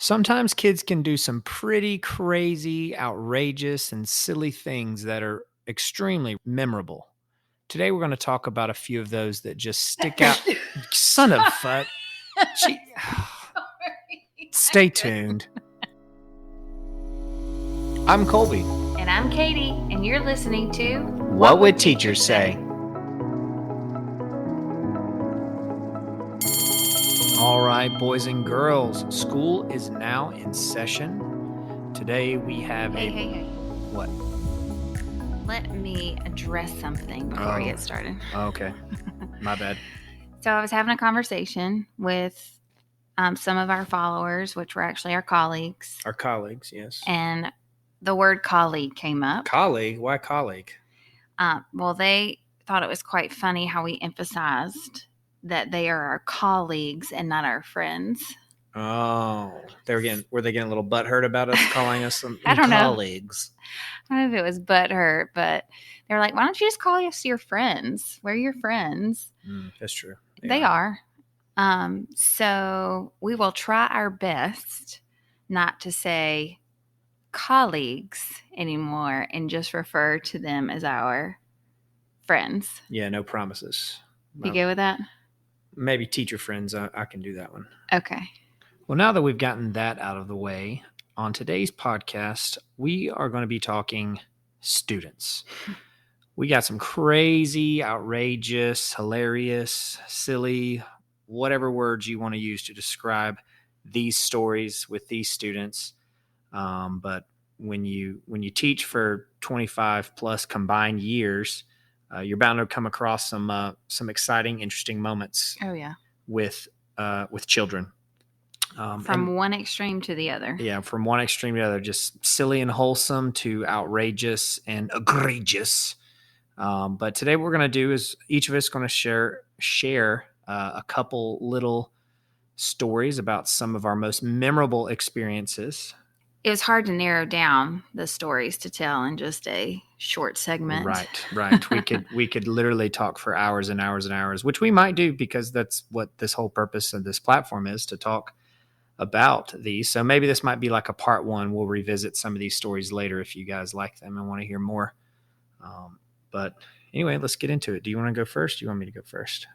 Sometimes kids can do some pretty crazy, outrageous, and silly things that are extremely memorable. Today, we're going to talk about a few of those that just stick out. Son of fuck. Gee. Stay tuned. I'm Colby. And I'm Katie, and you're listening to What Would Teachers Say? All right, boys and girls, school is now in session. Today we have Hey. What? Let me address something before we get started. Okay. My bad. So I was having a conversation with some of our followers, which were actually our colleagues. Our colleagues, yes. And the word colleague came up. Colleague? Why colleague? Well, they thought it was quite funny how we emphasized that they are our colleagues and not our friends. Oh, were they getting a little butthurt about us calling us some I don't know. colleagues? I don't know if it was butthurt, but they were like, why don't you just call us your friends? We're your friends. That's true. They are. So we will try our best not to say colleagues anymore and just refer to them as our friends. Yeah, no promises. You good with that? Maybe teacher friends. I can do that one. Okay. Well, now that we've gotten that out of the way, on today's podcast, we are going to be talking students. We got some crazy, outrageous, hilarious, silly, whatever words you want to use to describe these stories with these students. But when you teach for 25 plus combined years, you're bound to come across some exciting, interesting moments. Oh yeah, with children. From one extreme to the other. Yeah, from one extreme to the other, just silly and wholesome to outrageous and egregious. But today what we're going to do is each of us going to share a couple little stories about some of our most memorable experiences. It was hard to narrow down the stories to tell in just a short segment. Right. we could literally talk for hours and hours and hours, which we might do because that's what this whole purpose of this platform is, to talk about these. So maybe this might be like a part one. We'll revisit some of these stories later if you guys like them and want to hear more. But anyway, let's get into it. Do you want to go first? Do you want me to go first?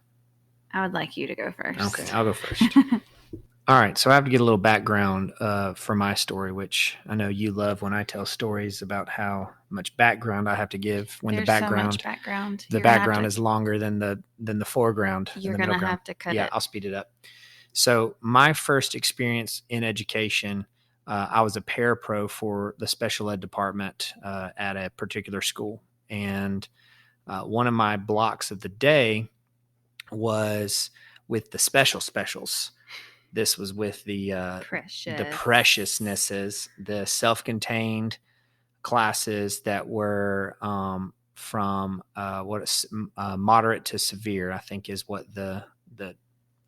I would like you to go first. Okay, I'll go first. All right, so I have to get a little background for my story, which I know you love when I tell stories about how much background I have to give. When There's the background, so much background. The background is longer than the foreground. You're going to have to cut it. Yeah, I'll speed it up. So my first experience in education, I was a parapro for the special ed department at a particular school, and one of my blocks of the day was with the specials. This was with the preciousnesses, the self-contained classes that were from moderate to severe, I think is what the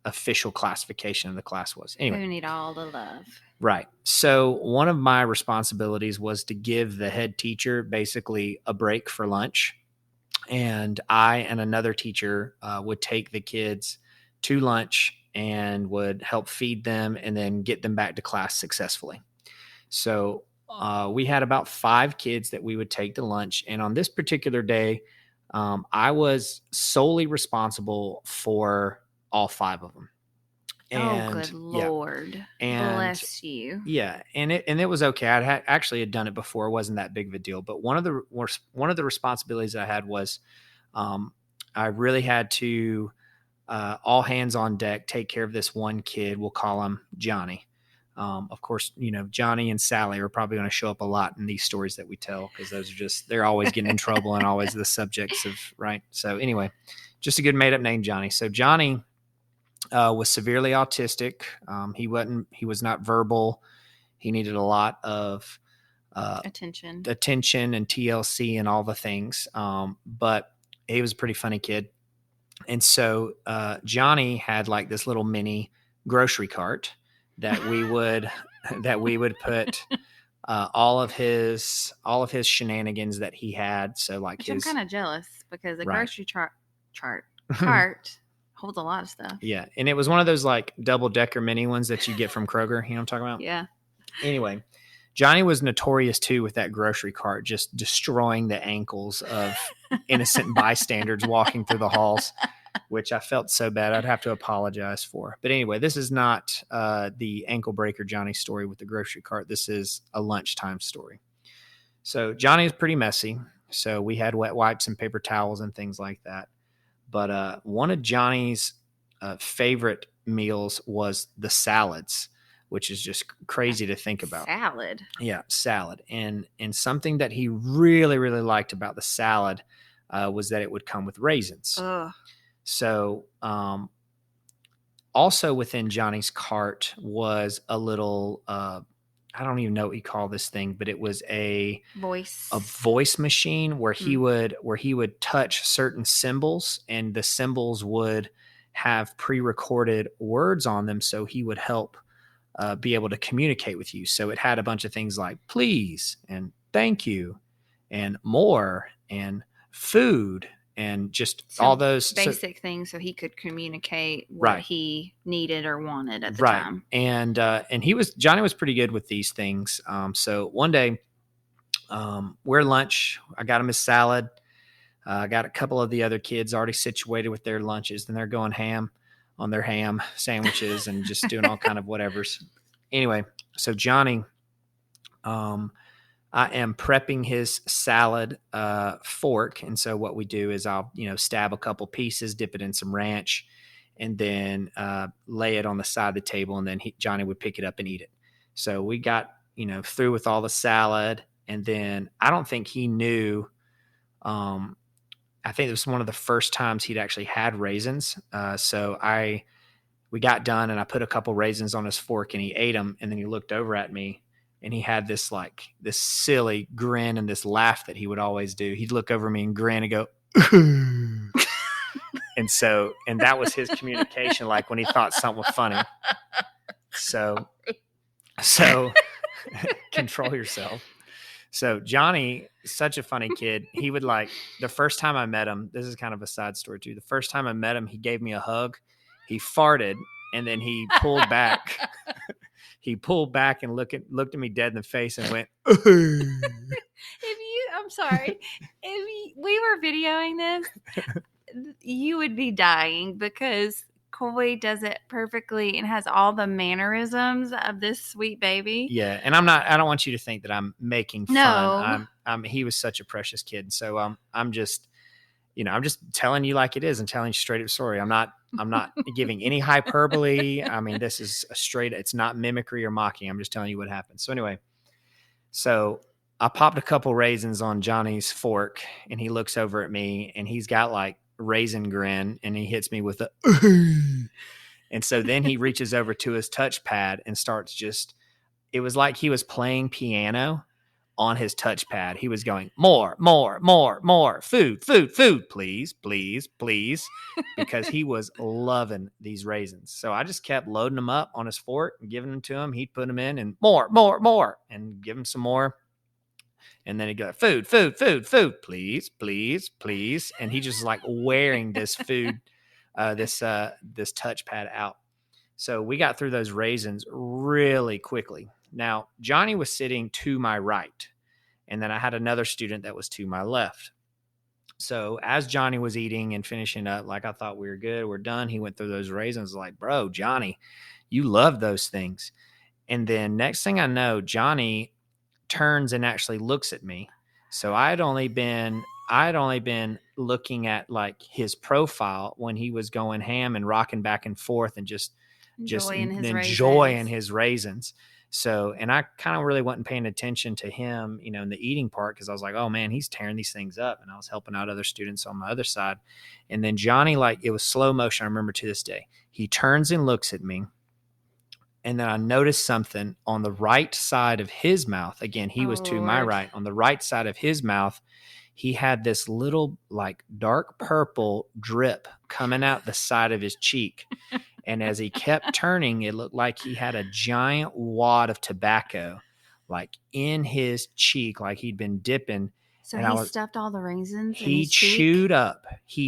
official classification of the class was. Anyway, who need all the love. Right. So one of my responsibilities was to give the head teacher basically a break for lunch. And I and another teacher would take the kids to lunch and would help feed them and then get them back to class successfully. So we had about 5 kids that we would take to lunch. And on this particular day, I was solely responsible for all 5 of them. And, good Lord. Yeah. And, bless you. Yeah. And it was okay. I actually had done it before. It wasn't that big of a deal. But one of the responsibilities I had was I really had to all hands on deck, take care of this one kid. We'll call him Johnny. Of course, Johnny and Sally are probably going to show up a lot in these stories that we tell because they're always getting in trouble and always the subjects of, right? So anyway, just a good made up name, Johnny. So Johnny was severely autistic. He was not verbal. He needed a lot of attention and TLC and all the things. But he was a pretty funny kid. And so Johnny had like this little mini grocery cart that we would put all of his shenanigans that he had. So like I'm kind of jealous because the grocery cart holds a lot of stuff. Yeah. And it was one of those like double-decker mini ones that you get from Kroger. You know what I'm talking about? Yeah. Anyway, Johnny was notorious too with that grocery cart, just destroying the ankles of innocent bystanders walking through the halls, which I felt so bad I'd have to apologize for. But anyway, this is not the ankle breaker Johnny story with the grocery cart. This is a lunchtime story. So Johnny is pretty messy. So we had wet wipes and paper towels and things like that. But one of Johnny's favorite meals was the salads, which is just crazy to think about. Salad. Yeah, salad. And something that he really, really liked about the salad was that it would come with raisins. Ugh. So also within Johnny's cart was a little, I don't even know what you call this thing, but it was a voice machine where he would touch certain symbols, and the symbols would have pre-recorded words on them, so he would help be able to communicate with you. So it had a bunch of things like please and thank you and more and food and just all those basic things, so he could communicate what he needed or wanted at the time. And Johnny was pretty good with these things. So one day, we're at lunch. I got him his salad. I got a couple of the other kids already situated with their lunches, and they're going ham on their ham sandwiches and just doing all kind of whatevers. Anyway, so Johnny, I am prepping his salad fork. And so what we do is I'll, stab a couple pieces, dip it in some ranch, and then lay it on the side of the table. And then Johnny would pick it up and eat it. So we got, through with all the salad. And then I don't think he knew, I think it was one of the first times he'd actually had raisins. We got done and I put a couple raisins on his fork and he ate them. And then he looked over at me and he had this silly grin and this laugh that he would always do. He'd look over me and grin and go, and that was his communication, like when he thought something was funny. So control yourself. So Johnny, such a funny kid. He would the first time I met him, this is kind of a side story too. The first time I met him, he gave me a hug. He farted and then he pulled back. He pulled back and looked at me dead in the face and went, I'm sorry. If we were videoing this, you would be dying because Coy does it perfectly and has all the mannerisms of this sweet baby. Yeah. And I don't want you to think that I'm making fun. He was such a precious kid. So I'm just telling you like it is and telling you straight up story. I'm not giving any hyperbole. I mean, this is it's not mimicry or mocking. I'm just telling you what happened. So anyway, I popped a couple raisins on Johnny's fork and he looks over at me and he's got raisin grin and he hits me with a, and so then he reaches over to his touchpad and starts it was like he was playing piano on his touchpad. He was going, more, food, please, because he was loving these raisins. So I just kept loading them up on his fork and giving them to him. He'd put them in and more, and give him some more. And then he'd go, food, please. And he just wearing this food, this touchpad out. So we got through those raisins really quickly. Now, Johnny was sitting to my right, and then I had another student that was to my left. So as Johnny was eating and finishing up, I thought we were good, we're done. He went through those raisins bro, Johnny, you love those things. And then next thing I know, Johnny turns and actually looks at me. So I'd only been looking at his profile when he was going ham and rocking back and forth and just enjoying his raisins. So, and I kind of really wasn't paying attention to him, in the eating part, because I was like, oh man, he's tearing these things up. And I was helping out other students on my other side. And then Johnny, it was slow motion. I remember to this day, he turns and looks at me. And then I noticed something on the right side of his mouth. Again, he was to my right. On the right side of his mouth, he had this little dark purple drip coming out the side of his cheek. And as he kept turning, it looked like he had a giant wad of tobacco in his cheek, like he'd been dipping. So And I he was, stuffed all the raisins in he his cheek.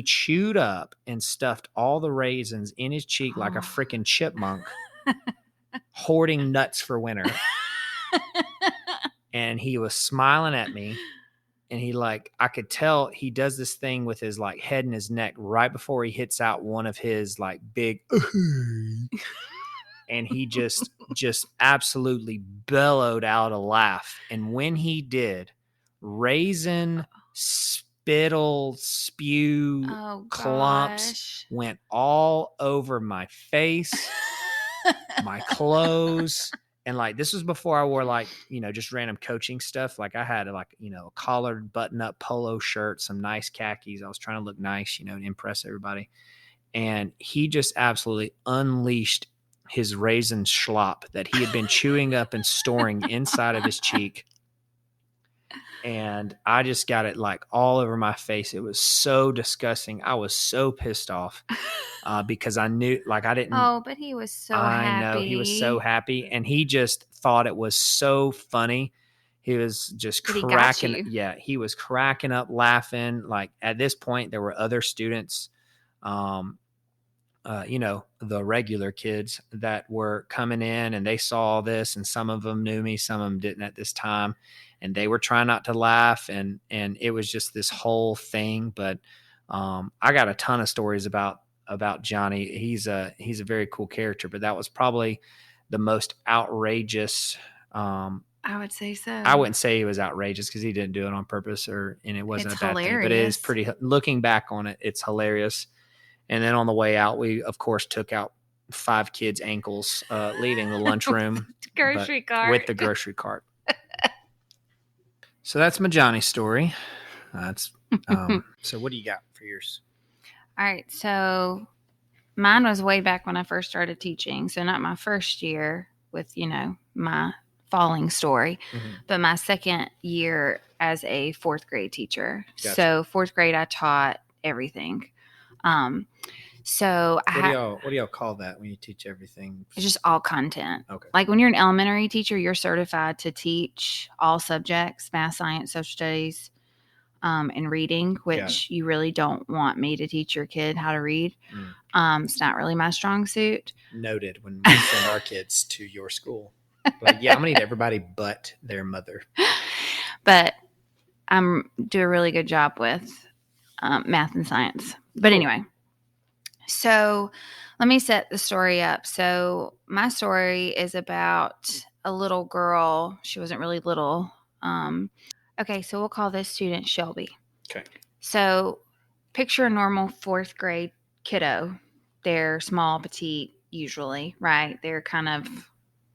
chewed up and stuffed all the raisins in his cheek like a Oh. freaking chipmunk, hoarding nuts for winter. And he was smiling at me. And he I could tell he does this thing with his head and his neck right before he hits out one of his big, and he just absolutely bellowed out a laugh. And when he did, raisin spittle spew clumps went all over my face, my clothes. And this was before I wore just random coaching stuff. I had a collared button up polo shirt, some nice khakis. I was trying to look nice, and impress everybody. And he just absolutely unleashed his raisin schlop that he had been chewing up and storing inside of his cheek. And I just got it all over my face. It was so disgusting. I was so pissed off because I knew I didn't. Oh, but he was so happy. I know he was so happy, and he just thought it was so funny. He was just cracking. Yeah, he was cracking up, laughing. At this point, there were other students, the regular kids that were coming in, and they saw this, and some of them knew me, some of them didn't at this time, and they were trying not to laugh, and it was just this whole thing. But I got a ton of stories about Johnny. He's a very cool character, but that was probably the most outrageous. I would say so. I wouldn't say he was outrageous because he didn't do it on purpose, and it wasn't a bad thing. But it is pretty. Looking back on it, it's hilarious. And then on the way out, we of course took out 5 kids' ankles, leaving the lunchroom grocery cart with the grocery cart. So that's my Johnny story. That's so. What do you got for yours? All right, so mine was way back when I first started teaching. So not my first year with my falling story, but my second year as a 4th grade teacher. Gotcha. So 4th grade, I taught everything. So what do y'all call that when you teach everything? It's just all content. Okay. When you're an elementary teacher, you're certified to teach all subjects: math, science, social studies, and reading, which you really don't want me to teach your kid how to read. It's not really my strong suit. Noted. When we send our kids to your school, I'm gonna need everybody but their mother. But do a really good job with math and science. But anyway, so let me set the story up. So my story is about a little girl. She wasn't really little. Okay, so we'll call this student Shelby. Okay. So picture a normal 4th grade kiddo. They're small, petite, usually, right? They're kind of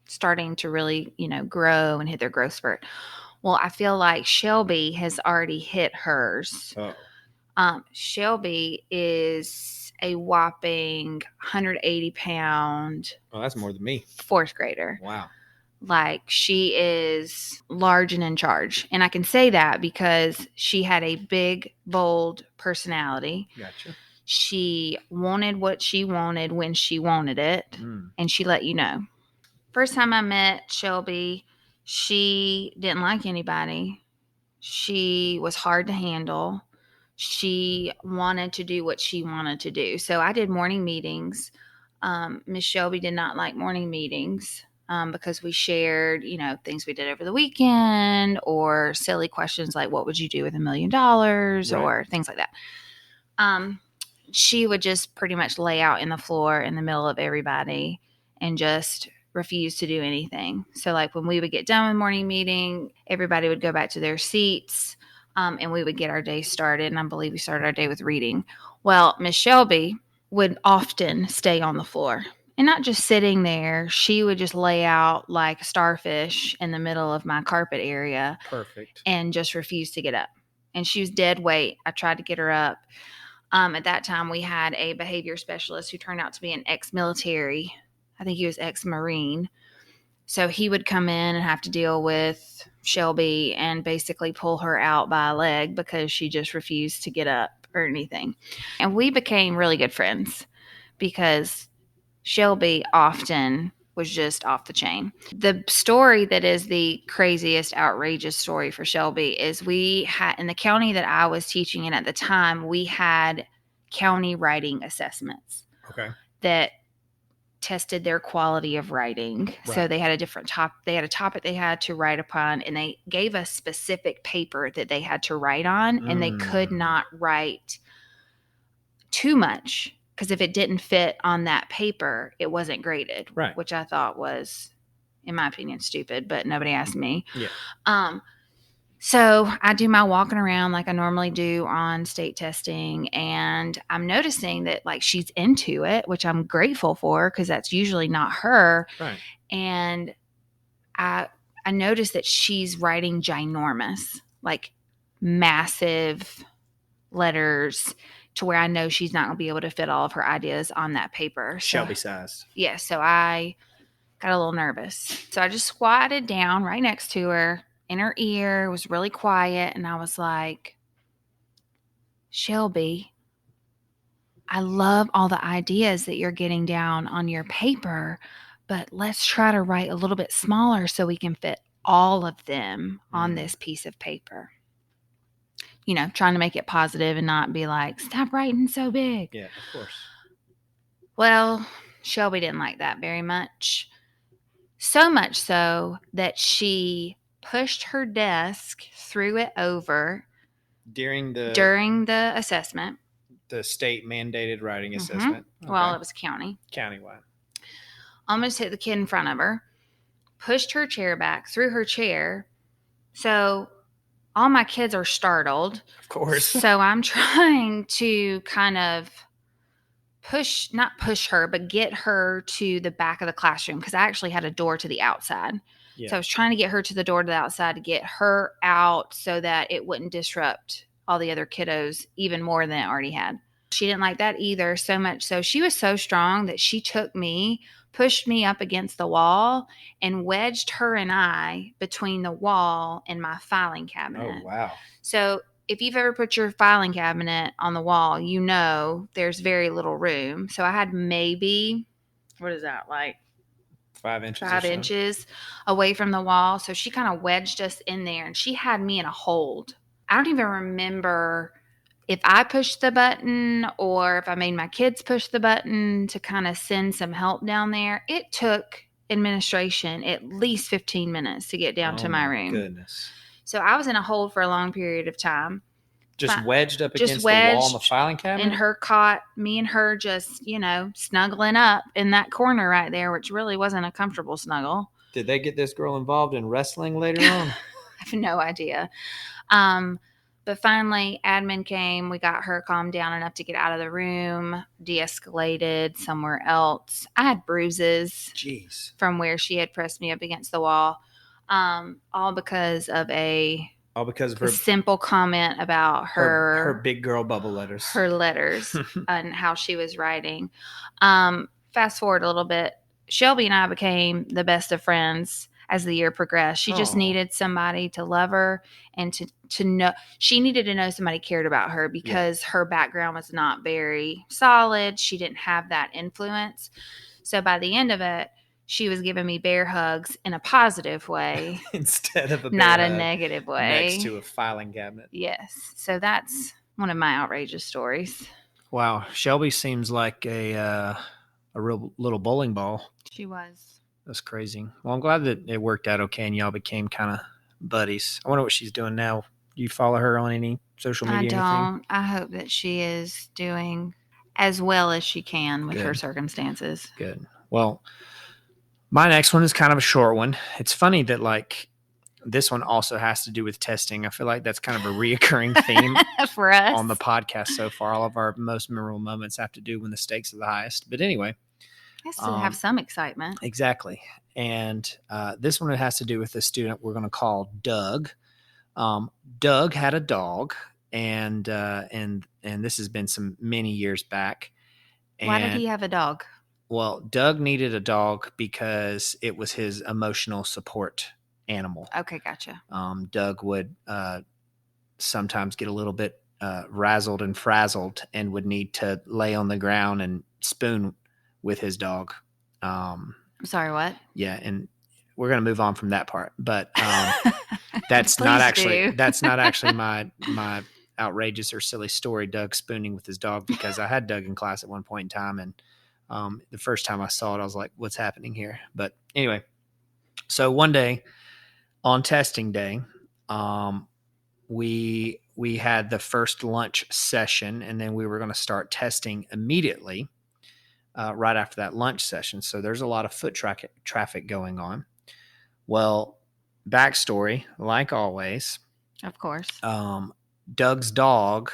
starting to really, grow and hit their growth spurt. Well, I feel like Shelby has already hit hers. Oh. Shelby is a whopping 180 pound. Oh, that's more than me. 4th grader. Wow. She is large and in charge. And I can say that because she had a big, bold personality. Gotcha. She wanted what she wanted when she wanted it. And she let you know. First time I met Shelby, she didn't like anybody. She was hard to handle. She wanted to do what she wanted to do. So I did morning meetings. Miss Shelby did not like morning meetings because we shared, things we did over the weekend or silly questions like, what would you do with $1 million? Right. Or things like that. She would just pretty much lay out in the floor in the middle of everybody and just refuse to do anything. So when we would get done with morning meeting, everybody would go back to their seats. And we would get our day started. And I believe we started our day with reading. Well, Miss Shelby would often stay on the floor and not just sitting there. She would just lay out like a starfish in the middle of my carpet area. Perfect. And just refuse to get up. And she was dead weight. I tried to get her up. At that time, we had a behavior specialist who turned out to be an ex-military. I think he was ex-Marine. So he would come in and have to deal with Shelby and basically pull her out by a leg because she just refused to get up or anything. And we became really good friends because Shelby often was just off the chain. The story that is the craziest, outrageous story for Shelby is we had, in the county that I was teaching in at the time, we had county writing assessments that tested their quality of writing. Right. So they had a different they had a topic they had to write upon, and they gave us specific paper that they had to write on, and they could not write too much, because if it didn't fit on that paper, it wasn't graded, right? Which I thought was, in my opinion, stupid, but nobody asked me. Yeah. So I do my walking around like I normally do on state testing, and I'm noticing that like she's into it, which I'm grateful for, because that's usually not her. Right. And I noticed that she's writing ginormous, like massive letters, to where I know she's not going to be able to fit all of her ideas on that paper. Shelby sized. Yeah. So I got a little nervous. So I just squatted down right next to her in her ear. It was really quiet. And I was like, Shelby, I love all the ideas that you're getting down on your paper, but let's try to write a little bit smaller so we can fit all of them on this piece of paper. You know, trying to make it positive and not be like, stop writing so big. Yeah, of course. Well, Shelby didn't like that very much. So much so that she pushed her desk, threw it over during the assessment. The state mandated writing assessment. Okay. Well, it was Countywide. Almost hit the kid in front of her. Pushed her chair back, threw her chair. So all my kids are startled. Of course. So I'm trying to kind of not push her, but get her to the back of the classroom, because I actually had a door to the outside. Yeah. So I was trying to get her to the door to the outside to get her out so that it wouldn't disrupt all the other kiddos even more than it already had. She didn't like that either, so much so she was so strong that she took me, pushed me up against the wall, and wedged her and I between the wall and my filing cabinet. Oh, wow. So if you've ever put your filing cabinet on the wall, you know there's very little room. So I had maybe, what is that, like 5 inches? 5 inches away from the wall. So she kind of wedged us in there, and she had me in a hold. I don't even remember if I pushed the button or if I made my kids push the button to kind of send some help down there. It took administration at least 15 minutes to get down to my room. Goodness. So I was in a hold for a long period of time. Just wedged up against the wall on the filing cabinet? And her caught me and her just, snuggling up in that corner right there, which really wasn't a comfortable snuggle. Did they get this girl involved in wrestling later on? I have no idea. But finally, admin came. We got her calmed down enough to get out of the room, de-escalated somewhere else. I had bruises from where she had pressed me up against the wall, all because of a simple comment about her big girl bubble letters. Her letters and how she was writing. Fast forward a little bit, Shelby and I became the best of friends as the year progressed. She just needed somebody to love her and to know. She needed to know somebody cared about her, because her background was not very solid. She didn't have that influence. So by the end of it, she was giving me bear hugs in a positive way instead of not a negative way next to a filing cabinet. Yes. So that's one of my outrageous stories. Wow. Shelby seems like a real little bowling ball. She was. That's crazy. Well, I'm glad that it worked out okay and y'all became kind of buddies. I wonder what she's doing now. Do you follow her on any social media? I don't. I hope that she is doing as well as she can with her circumstances. Good. Well, my next one is kind of a short one. It's funny that this one also has to do with testing. I feel like that's kind of a reoccurring theme for us on the podcast so far. All of our most memorable moments have to do when the stakes are the highest. But anyway. Has to have some excitement. Exactly. And this one has to do with a student we're going to call Doug. Doug had a dog, and this has been many years back. And, why did he have a dog? Well, Doug needed a dog because it was his emotional support animal. Okay, gotcha. Doug would sometimes get a little bit razzled and frazzled and would need to lay on the ground and spoon with his dog. I'm sorry, what? Yeah, and we're gonna move on from that part, but that's not Please actually my outrageous or silly story. Doug spooning with his dog, because I had Doug in class at one point in time, and the first time I saw it, I was like, "What's happening here?" But anyway, so one day on testing day, we had the first lunch session, and then we were going to start testing immediately right after that lunch session. So there's a lot of foot traffic going on. Well, backstory, like always, Of course. Doug's dog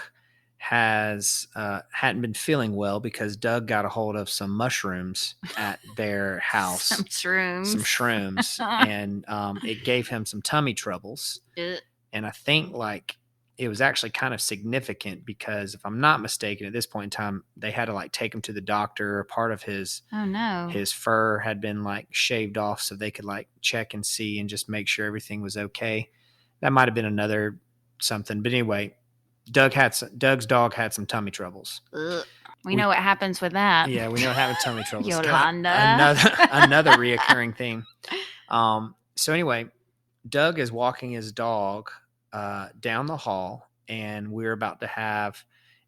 hadn't been feeling well because Doug got a hold of some mushrooms at their house, Some shrooms, and it gave him some tummy troubles. And I think like it was actually kind of significant because, if I'm not mistaken, at this point in time, they had to like take him to the doctor. Part of his fur had been like shaved off so they could like check and see and just make sure everything was okay. That might have been another something, but anyway, Doug's dog had some tummy troubles. We know what happens with that. Yeah, we know what happens with tummy troubles. Yolanda. Another reoccurring theme. So anyway, Doug is walking his dog down the hall, and we're about to have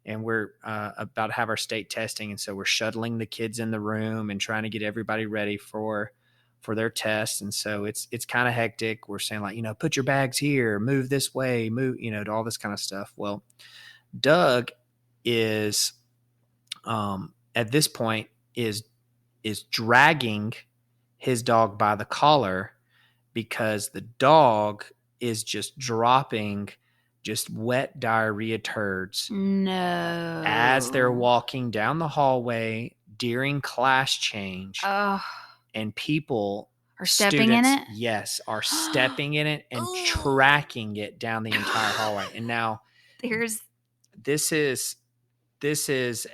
our state testing, and so we're shuttling the kids in the room and trying to get everybody ready for their tests. And so it's kind of hectic. We're saying like, put your bags here, move this way, move, to all this kind of stuff. Well, Doug is at this point is dragging his dog by the collar, because the dog is just dropping just wet diarrhea turds as they're walking down the hallway during class change. And people are stepping in it? Yes, are stepping in it and tracking it down the entire hallway. And now this is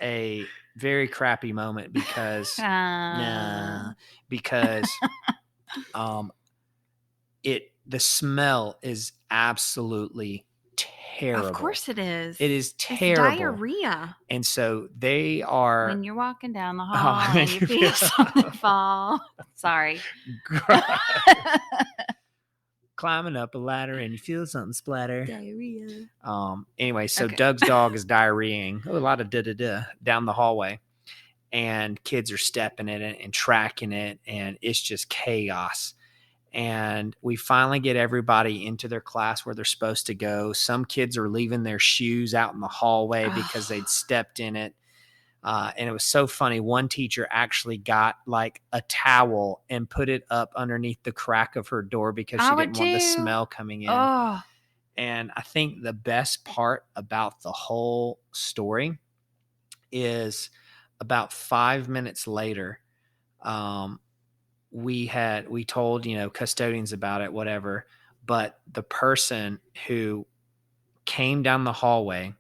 a very crappy moment because the smell is absolutely terrible. Of course it is. It is terrible. It's diarrhea. And so they are... When you're walking down the hall and you feel something fall. Sorry. Climbing up a ladder and you feel something splatter. Diarrhea. Anyway, so okay. Doug's dog is diarrheaing a lot of down the hallway. And kids are stepping in it and tracking it. And it's just chaos. And we finally get everybody into their class where they're supposed to go. Some kids are leaving their shoes out in the hallway because they'd stepped in it. And it was so funny. One teacher actually got like a towel and put it up underneath the crack of her door because she didn't want the smell coming in. And I think the best part about the whole story is about 5 minutes later, we told, custodians about it, whatever, but the person who came down the hallway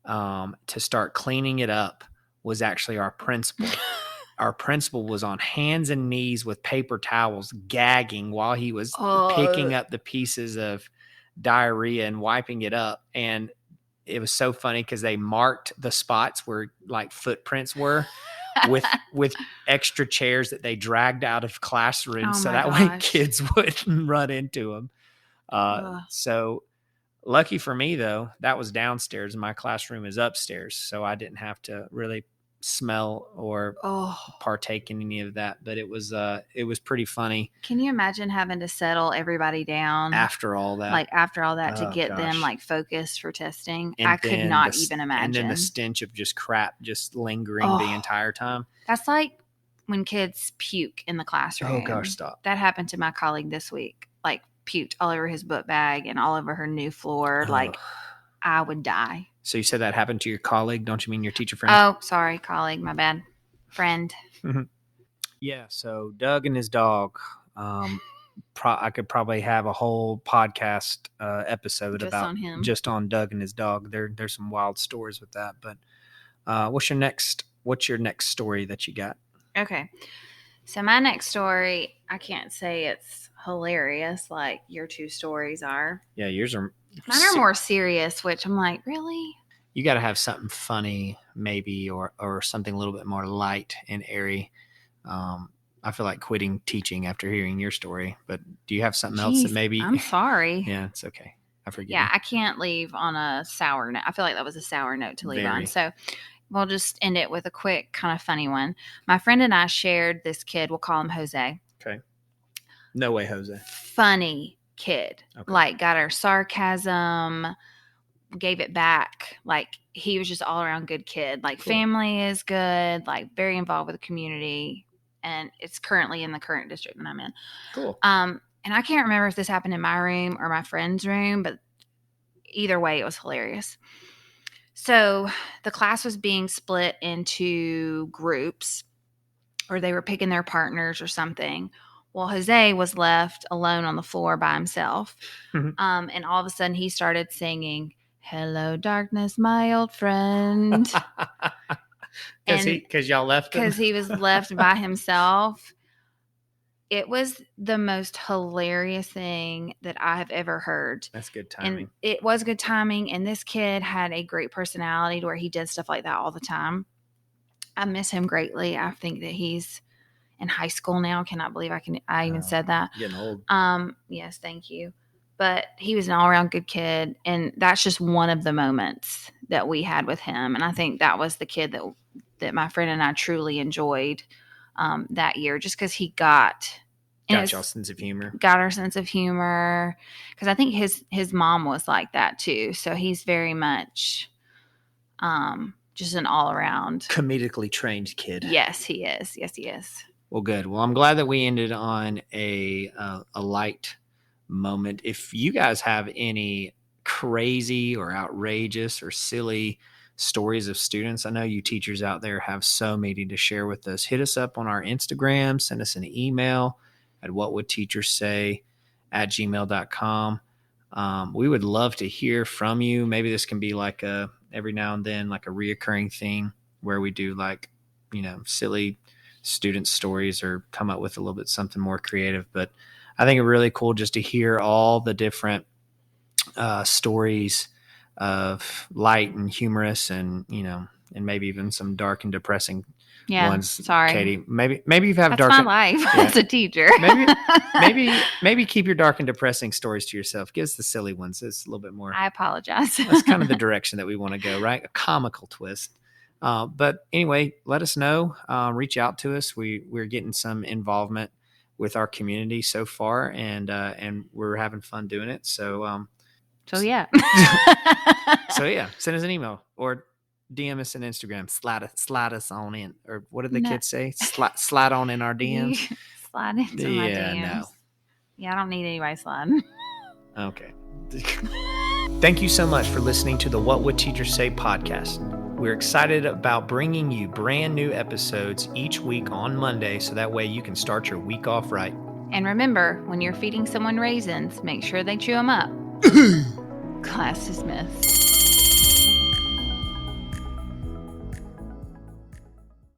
to start cleaning it up was actually our principal. Our principal was on hands and knees with paper towels, gagging while he was picking up the pieces of diarrhea and wiping it up. And it was so funny because they marked the spots where like footprints were with extra chairs that they dragged out of classrooms so that way kids wouldn't run into them. So lucky for me, though, that was downstairs and my classroom is upstairs, so I didn't have to really smell or partake in any of that. But it was pretty funny. Can you imagine having to settle everybody down after all that to get them like focused for testing? And I could not even imagine. And then the stench of just crap just lingering the entire time. That's like when kids puke in the classroom. Oh gosh, stop. That happened to my colleague this week. Like puked all over his book bag and all over her new floor. Like I would die. So you said that happened to your colleague? Don't you mean your teacher friend? Oh, sorry, colleague. My bad. Friend. Yeah. So Doug and his dog. I could probably have a whole podcast episode just on Doug and his dog. There's some wild stories with that. But what's your next story that you got? Okay. So my next story, I can't say it's hilarious like your two stories are. Yeah, yours are. Mine are more serious, which I'm like, really? You got to have something funny, maybe, or something a little bit more light and airy. I feel like quitting teaching after hearing your story. But do you have something else that maybe? I'm sorry. Yeah, it's okay. I forgive Yeah, you. I can't leave on a sour note. I feel like that was a sour note to leave Very. on. So we'll just end it with a quick, kind of funny one. My friend and I shared this kid. We'll call him Jose. Okay. No way, Jose. Funny kid. Okay. Like, got our sarcasm, gave it back. Like, he was just all around good kid. Like, Cool. family is good. Like, very involved with the community. And it's currently in the current district that I'm in. Cool. And I can't remember if this happened in my room or my friend's room, but either way, it was hilarious. So the class was being split into groups, or they were picking their partners or something. Well, Jose was left alone on the floor by himself. Mhm. And all of a sudden he started singing, "Hello, darkness, my old friend." Because y'all left him? Because he was left by himself. It was the most hilarious thing that I have ever heard. That's good timing. And it was good timing. And this kid had a great personality to where he did stuff like that all the time. I miss him greatly. I think that he's in high school now. Cannot believe I even said that. Getting old. Yes, thank you. But he was an all around good kid. And that's just one of the moments that we had with him. And I think that was the kid that my friend and I truly enjoyed that year, just because he got y'all sense of humor. Got our sense of humor. Because I think his mom was like that too. So he's very much just an all around comedically trained kid. Yes, he is. Yes, he is. Well, good. Well, I'm glad that we ended on a light moment. If you guys have any crazy or outrageous or silly stories of students, I know you teachers out there have so many to share with us. Hit us up on our Instagram, send us an email at whatwoulteachersay@gmail.com. We would love to hear from you. Maybe this can be like every now and then, like a reoccurring thing where we do like, silly student stories or come up with a little bit something more creative. But I think it's really cool just to hear all the different stories of light and humorous and maybe even some dark and depressing ones. Sorry, Katie. Maybe you've had That's dark. my life as a teacher. maybe keep your dark and depressing stories to yourself. Give us the silly ones. It's a little bit more. I apologize. That's kind of the direction that we want to go, right? A comical twist. But anyway, let us know. Reach out to us. We're getting some involvement with our community so far, and we're having fun doing it. So yeah. Send us an email or DM us on Instagram. Slide us on in, or what did the kids say? Slide on in our DMs. Slide into my DMs. No. Yeah, I don't need anybody sliding. Okay. Thank you so much for listening to the What Would Teachers Say podcast. We're excited about bringing you brand new episodes each week on Monday, so that way you can start your week off right. And remember, when you're feeding someone raisins, make sure they chew them up. Class dismissed.